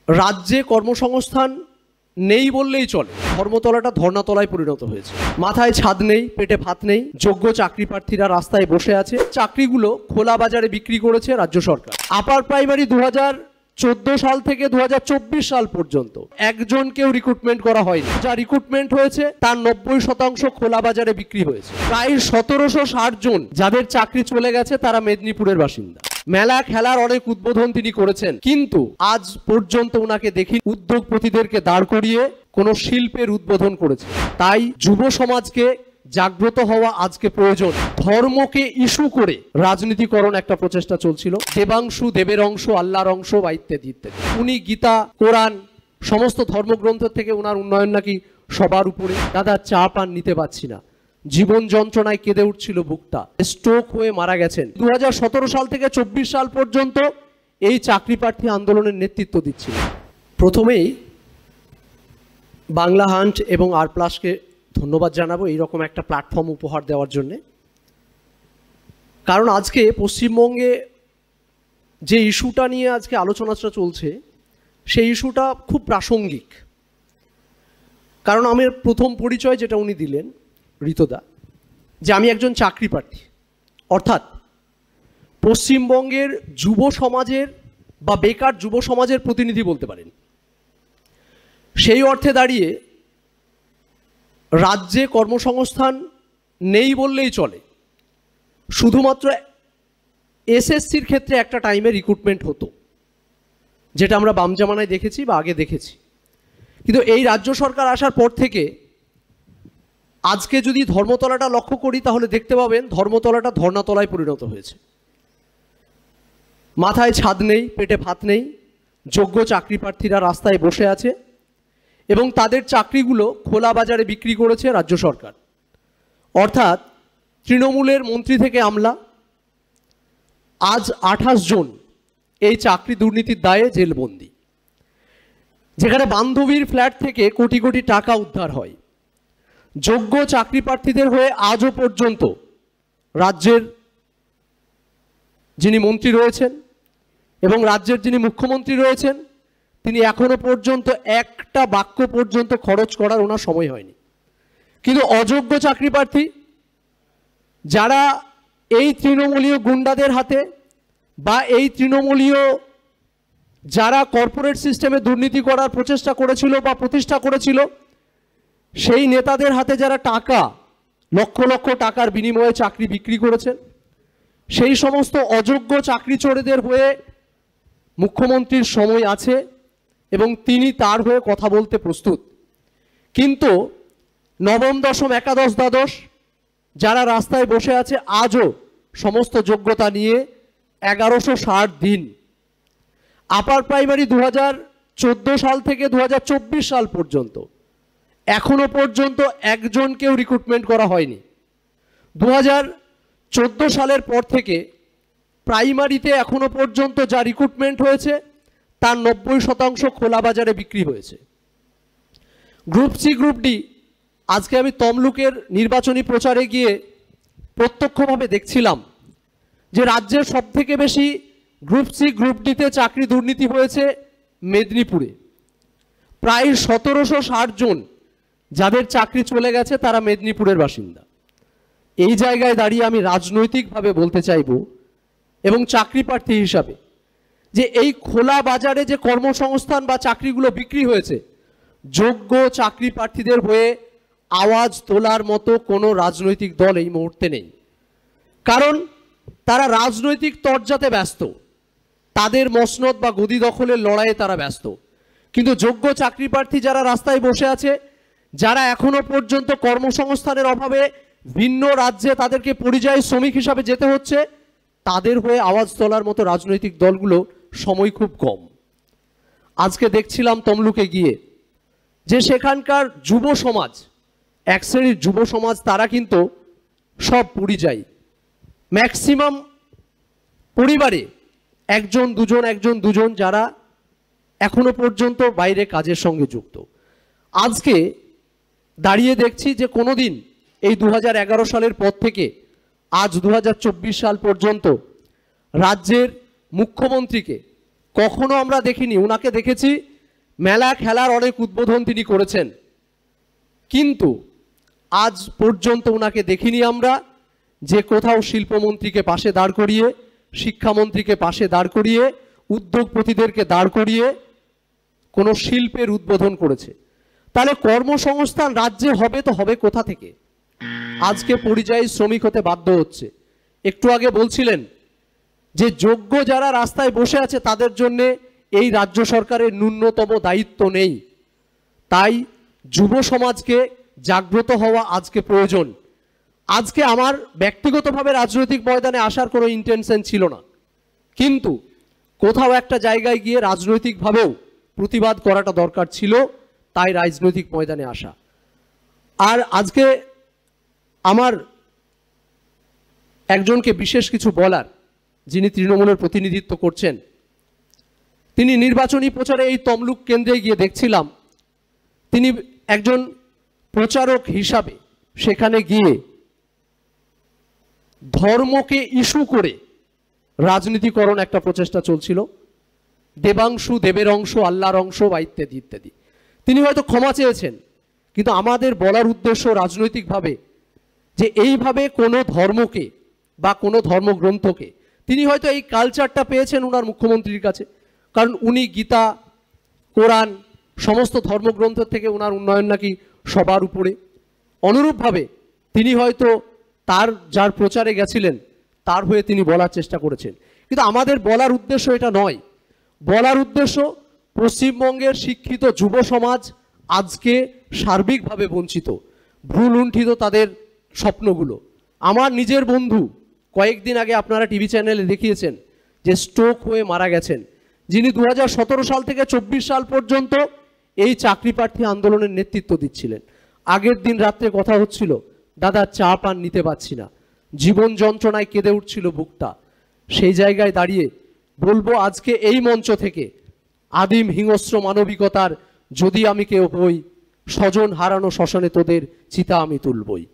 রাজ্যে কর্মসংস্থান নেই বললেই চলে। ধর্মতলাটা ধর্নাতলায় পরিণত হয়েছে। মাথায় ছাদ নেই, পেটে ভাত নেই, যোগ্য চাকরি প্রার্থীরা রাস্তায় বসে আছে। চাকরিগুলো খোলা বাজারে বিক্রি করেছে রাজ্য সরকার। আপার প্রাইমারি 2014 সাল থেকে 2024 সাল পর্যন্ত একজনকেও রিক্রুটমেন্ট করা হয়নি। যা রিক্রুটমেন্ট হয়েছে তার 90% খোলা বাজারে বিক্রি হয়েছে। প্রায় 1760 জন যাদের চাকরি চলে গেছে তারা মেদিনীপুরের বাসিন্দা। মেলা খেলার অনেক উদ্বোধন তিনি করেছেন, কিন্তু আজ পর্যন্ত ওনাকে দেখি উদ্যোগপতিদেরকে দাঁড় করিয়ে কোনো শিল্পের উদ্বোধন করেছে। তাই যুব সমাজকে জাগ্রত হওয়া আজকে প্রয়োজন। ধর্মকে ইস্যু করে রাজনীতিকরণ একটা প্রচেষ্টা চলছিল। দেবাংশু দেবের অংশ, আল্লাহর অংশ বা ইত্যাদি ইত্যাদি। উনি গীতা, কোরআন সমস্ত ধর্মগ্রন্থ থেকে ওনার উন্নয়ন নাকি সবার উপরে। দাদা চা পান নিতে পারছি না, জীবন যন্ত্রণায় কেঁদে উঠছিল বুকটা, স্ট্রোক হয়ে মারা গেছেন। 2017 সাল থেকে 24 সাল পর্যন্ত এই চাকরি প্রার্থী আন্দোলনের নেতৃত্ব দিচ্ছিল। প্রথমেই বাংলা হান্ট এবং আর+কে ধন্যবাদ জানাবো এইরকম একটা প্ল্যাটফর্ম উপহার দেওয়ার জন্যে। কারণ আজকে পশ্চিমবঙ্গে যে ইস্যুটা নিয়ে আজকে আলোচনাটা চলছে সেই ইস্যুটা খুব প্রাসঙ্গিক। কারণ আমার প্রথম পরিচয় যেটা উনি দিলেন ঋতদা, যে আমি একজন চাকরি প্রার্থী, অর্থাৎ পশ্চিমবঙ্গের যুব সমাজের বা বেকার যুব সমাজের প্রতিনিধি বলতে পারেন। সেই অর্থে দাঁড়িয়ে রাজ্যে কর্মসংস্থান নেই বললেই চলে। শুধুমাত্র এসএসসির ক্ষেত্রে একটা টাইমে রিক্রুটমেন্ট হতো, যেটা আমরা বাম জামানায় দেখেছি বা আগে দেখেছি। কিন্তু এই রাজ্য সরকার আসার পর থেকে আজকে যদি ধর্মতলাটা লক্ষ্য করি তাহলে দেখতে পাবেন ধর্মতলাটা ধর্নাতলায় পরিণত হয়েছে। মাথায় ছাদ নেই, পেটে ভাত নেই, যোগ্য চাকরি প্রার্থীরা রাস্তায় বসে আছে এবং তাদের চাকরিগুলো খোলা বাজারে বিক্রি করেছে রাজ্য সরকার। অর্থাৎ তৃণমূলের মন্ত্রী থেকে আমলা আজ 28 জন এই চাকরি দুর্নীতির দায়ে জেলবন্দি। যেখানে বান্ধবীর ফ্ল্যাট থেকে কোটি কোটি টাকা উদ্ধার হয়। যোগ্য চাকরি প্রার্থীদের হয়ে আজও পর্যন্ত রাজ্যের যিনি মন্ত্রী রয়েছেন এবং রাজ্যের যিনি মুখ্যমন্ত্রী রয়েছেন তিনি এখনো পর্যন্ত একটা বাক্য পর্যন্ত খরচ করার ওনার সময় হয়নি। কিন্তু অযোগ্য চাকরি প্রার্থী যারা এই তৃণমূলীয় গুন্ডাদের হাতে বা এই তৃণমূলীয় যারা কর্পোরেট সিস্টেমে দুর্নীতি করার প্রচেষ্টা করেছিল বা প্রতিষ্ঠা করেছিল, সেই নেতাদের হাতে যারা টাকা লক্ষ লক্ষ টাকার বিনিময়ে চাকরি বিক্রি করেছেন, সেই সমস্ত অযোগ্য চাকরি চোরেদের হয়ে মুখ্যমন্ত্রীর সময় আছে এবং তিনি তার হয়ে কথা বলতে প্রস্তুত। কিন্তু নবম, দশম, একাদশ, দ্বাদশ যারা রাস্তায় বসে আছে আজও সমস্ত যোগ্যতা নিয়ে 1160 দিন। আপার প্রাইমারি 2014 সাল থেকে 2024 সাল পর্যন্ত এখনো পর্যন্ত একজনকেও রিক্রুটমেন্ট করা হয়নি। 2014 সালের পর থেকে প্রাইমারিতে এখনো পর্যন্ত যা রিক্রুটমেন্ট হয়েছে তার 90% খোলা বাজারে বিক্রি হয়েছে। গ্রুপ সি, গ্রুপ ডি আজকে আমি তমলুকের নির্বাচনী প্রচারে গিয়ে প্রত্যক্ষভাবে দেখছিলাম যে রাজ্যের সবথেকে বেশি গ্রুপ সি, গ্রুপ ডিতে চাকরি দুর্নীতি হয়েছে মেদিনীপুরে। প্রায় 1760 জন যাদের চাকরি চলে গেছে তারা মেদিনীপুরের বাসিন্দা। এই জায়গায় দাঁড়িয়ে আমি রাজনৈতিকভাবে বলতে চাইব এবং চাকরি প্রার্থী হিসাবে যে এই খোলা বাজারে যে কর্মসংস্থান বা চাকরিগুলো বিক্রি হয়েছে, যোগ্য চাকরি প্রার্থীদের হয়ে আওয়াজ তোলার মতো কোনো রাজনৈতিক দল এই মুহূর্তে নেই। কারণ তারা রাজনৈতিক তরজাতে ব্যস্ত, তাদের মসনদ বা গদি দখলের লড়াইয়ে তারা ব্যস্ত। কিন্তু যোগ্য চাকরি প্রার্থী যারা রাস্তায় বসে আছে, যারা এখনো পর্যন্ত কর্মসংস্থানের অভাবে ভিন্ন রাজ্যে তাদেরকে পরিযায়ী শ্রমিক হিসাবে যেতে হচ্ছে, তাদের হয়ে আওয়াজ তোলার মতো রাজনৈতিক দলগুলো সময় খুব কম। আজকে দেখছিলাম তমলুকে গিয়ে যে সেখানকার যুব সমাজ, এক শ্রেণীর যুব সমাজ, তারা কিন্তু সব পরিযায়ী। ম্যাক্সিমাম পরিবারে একজন দুজন যারা এখনো পর্যন্ত বাইরে কাজের সঙ্গে যুক্ত। আজকে দাঁড়িয়ে দেখছি যে কোনোদিন এই 2011 সালের পর থেকে আজ 2024 সাল পর্যন্ত রাজ্যের মুখ্যমন্ত্রীকে কখনো আমরা দেখিনি। ওনাকে দেখেছি মেলা খেলার অনেক উদ্বোধন তিনি করেছেন, কিন্তু আজ পর্যন্ত ওনাকে দেখিনি আমরা যে কোথাও শিল্পমন্ত্রীকে পাশে দাঁড় করিয়ে, শিক্ষামন্ত্রীকে পাশে দাঁড় করিয়ে, উদ্যোগপতিদেরকে দাঁড় করিয়ে কোনো শিল্পের উদ্বোধন করেছে। তাহলে কর্মসংস্থান রাজ্যে হবে তো হবে কোথা থেকে? আজকে পরিযায়ী শ্রমিক হতে বাধ্য হচ্ছে। একটু আগে বলছিলেন যে যোগ্য যারা রাস্তায় বসে আছে তাদের জন্য এই রাজ্য সরকারের ন্যূনতম দায়িত্ব নেই। তাই যুব সমাজকে জাগ্রত হওয়া আজকে প্রয়োজন। আজকে আমার ব্যক্তিগতভাবে রাজনৈতিক ময়দানে আসার কোনো ইন্টেনশন ছিল না, কিন্তু কোথাও একটা জায়গায় গিয়ে রাজনৈতিকভাবেও প্রতিবাদ করাটা দরকার ছিল, তাই রাজনৈতিক ময়দানে আসা। আর আজকে আমার একজনকে বিশেষ কিছু বলার, যিনি তৃণমূলের প্রতিনিধিত্ব করছেন, তিনি নির্বাচনী প্রচারে এই তমলুক কেন্দ্রে গিয়ে দেখছিলাম তিনি একজন প্রচারক হিসাবে সেখানে গিয়ে ধর্মকে ইস্যু করে রাজনীতিকরণ একটা প্রচেষ্টা চলছিল। দেবাংশু দেবের অংশ, আল্লাহর অংশ বা ইত্যাদি ইত্যাদি। তিনি হয়তো ক্ষমা চেয়েছেন, কিন্তু আমাদের বলার উদ্দেশ্য রাজনৈতিকভাবে যে এইভাবে কোনো ধর্মকে বা কোনো ধর্মগ্রন্থকে, তিনি হয়তো এই কালচারটা পেয়েছেন ওনার মুখ্যমন্ত্রীর কাছে, কারণ উনি গীতা, কোরআন সমস্ত ধর্মগ্রন্থের থেকে ওনার উন্নয়ন নাকি সবার উপরে। অনুরূপভাবে তিনি হয়তো তার যার প্রচারে গেছিলেন তার হয়ে তিনি বলার চেষ্টা করেছেন, কিন্তু আমাদের বলার উদ্দেশ্য এটা নয়। বলার উদ্দেশ্য পশ্চিমবঙ্গের শিক্ষিত যুব সমাজ আজকে সার্বিকভাবে বঞ্চিত, ভ্রুলুণ্ঠিত তাদের স্বপ্নগুলো। আমার নিজের বন্ধু কয়েকদিন আগে আপনারা টিভি চ্যানেলে দেখিয়েছেন যে স্ট্রোক হয়ে মারা গেছেন, যিনি 2017 সাল থেকে 24 সাল পর্যন্ত এই চাকরি প্রার্থী আন্দোলনের নেতৃত্ব দিচ্ছিলেন। আগের দিন রাত্রে কথা হচ্ছিল, দাদা চা পান নিতে পারছি না, জীবন যন্ত্রণায় কেঁদে উঠছিল বুকটা। সেই জায়গায় দাঁড়িয়ে বলবো আজকে এই মঞ্চ থেকে, আদিম হিংস্র মানবিকতার যদি আমি কেউ হই, স্বজন হারানো শ্মশানে তোদের চিতা আমি তুলবই।